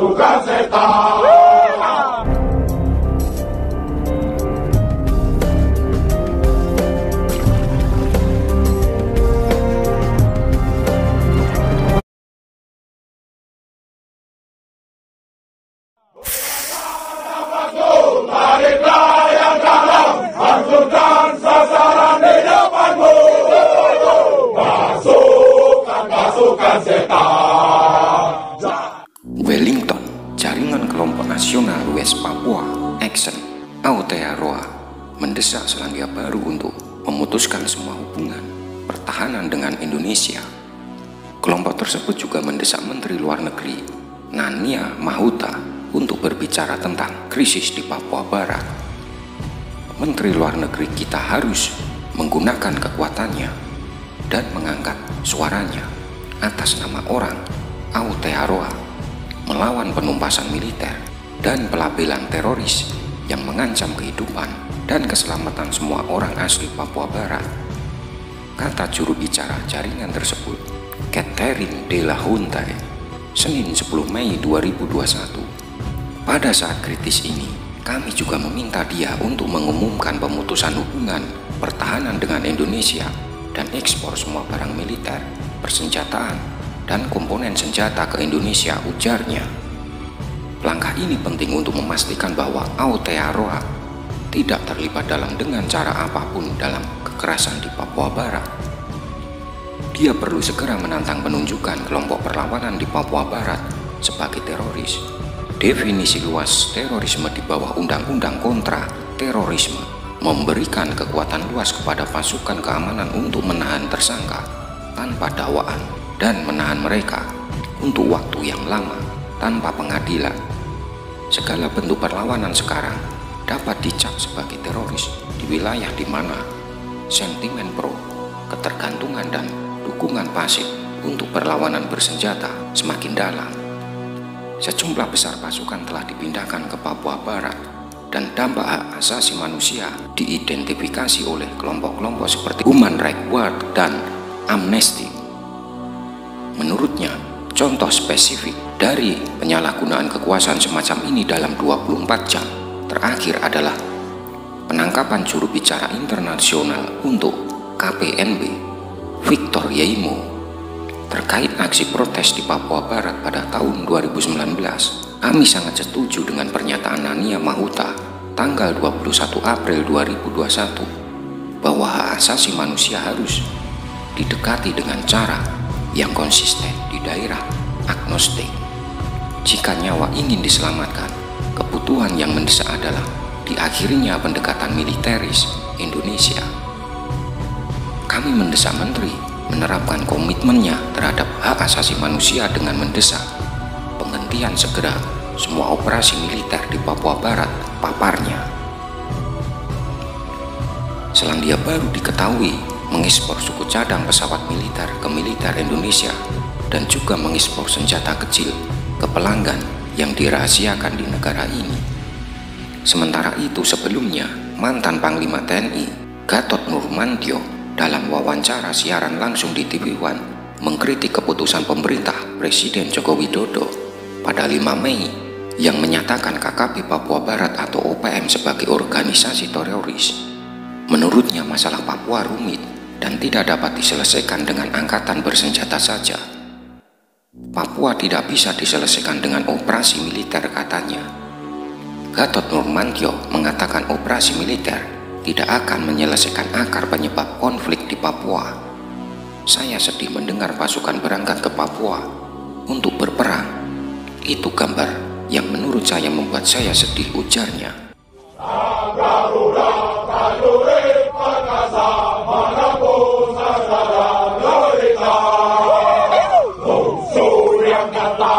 pasukan setan. Tariklah yang dalam, hancurkan sasaran di depanmu. Pasukan setan. Wellington, jaringan kelompok nasional West Papua, Action, Aotearoa, mendesak Selandia Baru untuk memutuskan semua hubungan pertahanan dengan Indonesia. Kelompok tersebut juga mendesak Menteri Luar Negeri Nania Mahuta untuk berbicara tentang krisis di Papua Barat. Menteri Luar Negeri kita harus menggunakan kekuatannya dan mengangkat suaranya atas nama orang Aotearoa melawan penumpasan militer dan pelabelan teroris yang mengancam kehidupan dan keselamatan semua orang asli Papua Barat, kata juru bicara jaringan tersebut, Catherine de la Huntae, Senin 10 Mei 2021. Pada saat kritis ini, kami juga meminta dia untuk mengumumkan pemutusan hubungan pertahanan dengan Indonesia dan ekspor semua barang militer, persenjataan, dan komponen senjata ke Indonesia, ujarnya. Langkah ini penting untuk memastikan bahwa Aotearoa tidak terlibat dengan cara apapun dalam kekerasan di Papua Barat. Dia perlu segera menantang penunjukan kelompok perlawanan di Papua Barat sebagai teroris. Definisi luas terorisme di bawah Undang-Undang Kontra Terorisme memberikan kekuatan luas kepada pasukan keamanan untuk menahan tersangka tanpa dakwaan dan menahan mereka untuk waktu yang lama tanpa pengadilan. Segala bentuk perlawanan sekarang dapat dicap sebagai teroris di wilayah di mana sentimen pro, ketergantungan dan dukungan pasif untuk perlawanan bersenjata semakin dalam. Sejumlah besar pasukan telah dipindahkan ke Papua Barat dan dampak hak asasi manusia diidentifikasi oleh kelompok-kelompok seperti Human Rights Watch dan Amnesty. Menurutnya, contoh spesifik dari penyalahgunaan kekuasaan semacam ini dalam 24 jam terakhir adalah penangkapan juru bicara internasional untuk KPNB, Victor Yeimo, terkait aksi protes di Papua Barat pada tahun 2019. Kami sangat setuju dengan pernyataan Nania Mahuta tanggal 21 April 2021 bahwa hak asasi manusia harus didekati dengan cara yang konsisten di daerah agnostik. Jika nyawa ingin diselamatkan, kebutuhan yang mendesak adalah diakhirinya pendekatan militeris Indonesia. Kami mendesak Menteri menerapkan komitmennya terhadap hak asasi manusia dengan mendesak penghentian segera semua operasi militer di Papua Barat, paparnya. Selandia Baru diketahui mengekspor suku cadang pesawat militer ke militer Indonesia dan juga mengekspor senjata kecil ke pelanggan yang dirahasiakan di negara ini. Sementara itu sebelumnya, mantan Panglima TNI Gatot Nurmantio dalam wawancara siaran langsung di TV One mengkritik keputusan pemerintah Presiden Joko Widodo pada 5 Mei yang menyatakan KKP Papua Barat atau OPM sebagai organisasi teroris. Menurutnya masalah Papua rumit dan tidak dapat diselesaikan dengan angkatan bersenjata saja. Papua tidak bisa diselesaikan dengan operasi militer, katanya. Gatot Nurmantio mengatakan operasi militer tidak akan menyelesaikan akar penyebab konflik di Papua. Saya sedih mendengar pasukan berangkat ke Papua untuk berperang. Itu gambar yang menurut saya membuat saya sedih, ujarnya. Musuh yang datang